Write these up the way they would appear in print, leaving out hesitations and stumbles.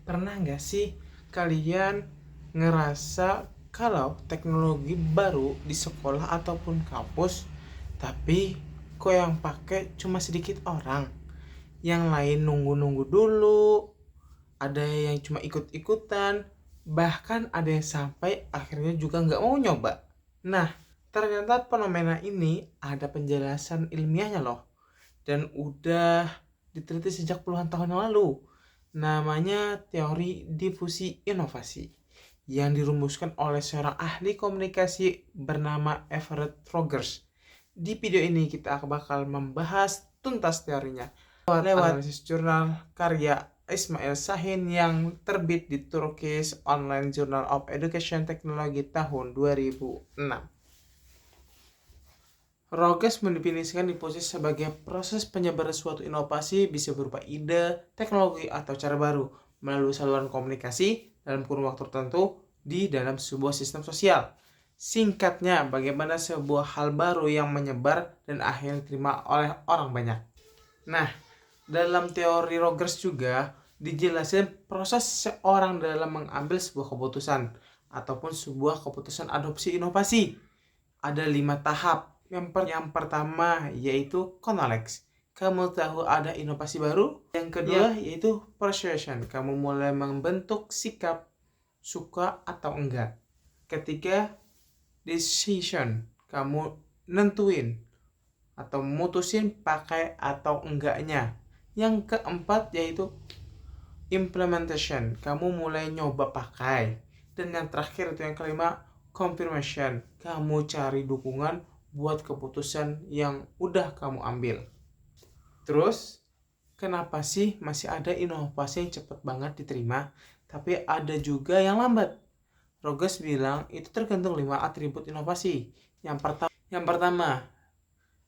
Pernah nggak sih kalian ngerasa kalau teknologi baru di sekolah ataupun kampus, tapi kok yang pakai cuma sedikit orang, yang lain nunggu-nunggu dulu, ada yang cuma ikut-ikutan, bahkan ada yang sampai akhirnya juga nggak mau nyoba. Nah, ternyata fenomena ini ada penjelasan ilmiahnya loh, dan udah diteliti sejak puluhan tahun yang lalu. Namanya teori difusi inovasi yang dirumuskan oleh seorang ahli komunikasi bernama Everett Rogers. Di video ini kita bakal membahas tuntas teorinya lewat analisis jurnal karya Ismail Sahin yang terbit di Turkish Online Journal of Education Technology tahun 2006. Rogers mendefinisikan difusi sebagai proses penyebaran suatu inovasi bisa berupa ide, teknologi, atau cara baru melalui saluran komunikasi dalam kurun waktu tertentu di dalam sebuah sistem sosial. Singkatnya, bagaimana sebuah hal baru yang menyebar dan akhirnya diterima oleh orang banyak. Nah, dalam teori Rogers juga dijelaskan proses seorang dalam mengambil sebuah keputusan ataupun sebuah keputusan adopsi inovasi. Ada 5 tahap. Yang pertama yaitu knowledge. Kamu tahu ada inovasi baru. Yang kedua yaitu persuasion. Kamu mulai membentuk sikap suka atau enggak. Ketiga, decision. Kamu nentuin atau mutusin pakai atau enggaknya. Yang keempat yaitu implementation. Kamu mulai nyoba pakai. Dan yang terakhir itu yang kelima, confirmation. Kamu cari dukungan buat keputusan yang udah kamu ambil. Terus, kenapa sih masih ada inovasi yang cepat banget diterima, tapi ada juga yang lambat? Rogers bilang itu tergantung 5 atribut inovasi. Yang pertama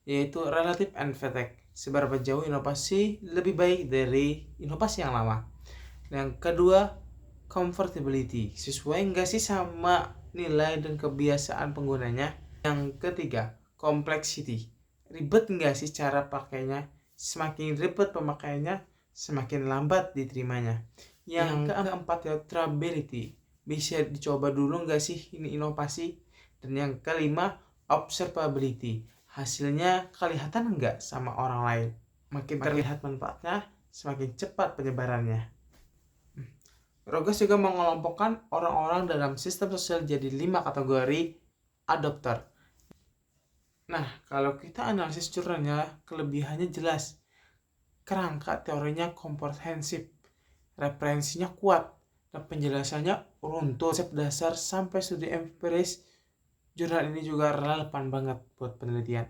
yaitu relative and fatigue. Seberapa jauh inovasi lebih baik dari inovasi yang lama. Yang kedua, comfortability. Sesuai nggak sih sama nilai dan kebiasaan penggunanya? Yang ketiga, complexity. Ribet nggak sih cara pakainya? Semakin ribet pemakaiannya, semakin lambat diterimanya. Yang keempat ya traceability. Bisa dicoba dulu nggak sih ini inovasi? Dan yang kelima, observability. Hasilnya kelihatan nggak sama orang lain? Makin terlihat manfaatnya, semakin cepat penyebarannya. Rogers juga mengelompokkan orang-orang dalam sistem sosial jadi 5 kategori adopter. Nah, kalau kita analisis jurnalnya, kelebihannya jelas. Kerangka teorinya komprehensif, referensinya kuat, dan penjelasannya runtut. Konsep dasar sampai studi empiris, jurnal ini juga relevan banget buat penelitian.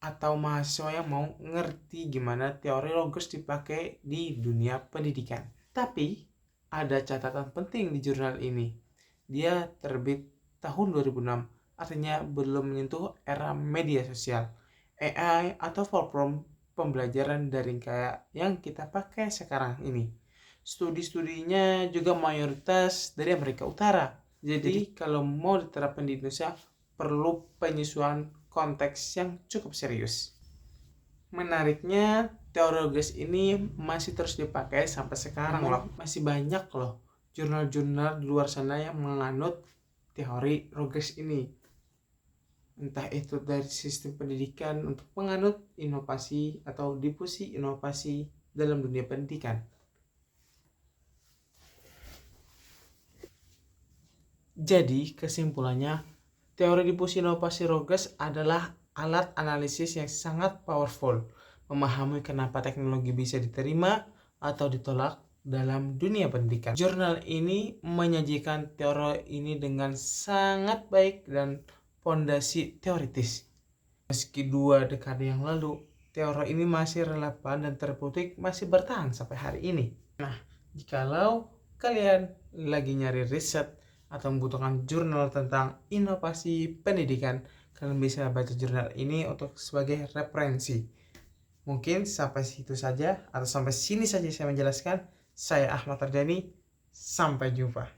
Atau mahasiswa yang mau ngerti gimana teori Rogers dipakai di dunia pendidikan. Tapi, ada catatan penting di jurnal ini. Dia terbit tahun 2006. Artinya belum menyentuh era media sosial, AI, atau platform pembelajaran daring kayak yang kita pakai sekarang ini. Studi-studinya juga mayoritas dari Amerika Utara. Jadi kalau mau diterapkan di Indonesia, perlu penyesuaian konteks yang cukup serius. Menariknya, teori Rogers ini masih terus dipakai sampai sekarang loh. Masih banyak loh jurnal-jurnal di luar sana yang menganut teori Rogers ini. Entah itu dari sistem pendidikan untuk menganut inovasi atau difusi inovasi dalam dunia pendidikan. Jadi kesimpulannya, teori difusi inovasi Rogers adalah alat analisis yang sangat powerful, memahami kenapa teknologi bisa diterima atau ditolak dalam dunia pendidikan. Jurnal ini menyajikan teori ini dengan sangat baik dan fondasi teoritis. Meski 2 dekade yang lalu, teori ini masih relevan dan terbukti masih bertahan sampai hari ini. Nah, jikalau kalian lagi nyari riset atau membutuhkan jurnal tentang inovasi pendidikan, kalian bisa baca jurnal ini untuk sebagai referensi. Mungkin sampai situ saja atau sampai sini saja saya menjelaskan. Saya Ahmad Ardani, sampai jumpa.